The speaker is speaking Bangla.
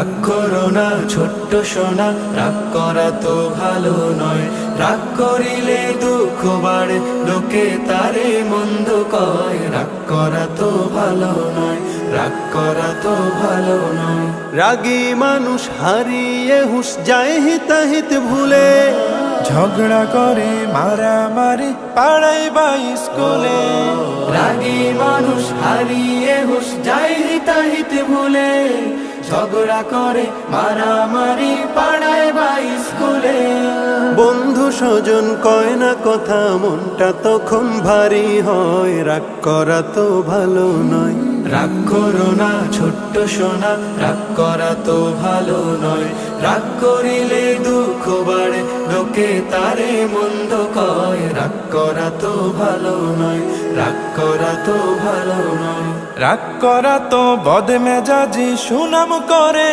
রাগ করো না ছোট্ট সোনা, রাগ করা তো ভালো নয়। রাগ করিলে দুঃখ বাড়ে, লোকে তারে মন্দ কয়। রাগ করা তো ভালো নয়, রাগ করা তো ভালো নয়। রাগী মানুষ হারিয়ে হুঁশ যায় হিতাহিত ভুলে, ঝগড়া করে মারামারি পাড়ায় বা স্কুলে। রাগী মানুষ হারিয়ে হুঁশ যায় হিতাহিত ভুলে, ঝগড়া করে মারামারি পাড়ায় বা স্কুলে। বন্ধু স্বজন কয় না কথা, মনটা তখন ভারী হয়। রাগ করা তো ভালো নয়। রাগ করো না ছোট্ট সোনা, রাগ করা তো ভালো নয়। রাগ করিলে দুঃখ বাড়ে, লোকে তারে মন্দ কয়। রাগ করা তো ভালো নয়, রাগ করা তো ভালো নয়। রাগ করা তো বদমেজাজি সুনাম করে।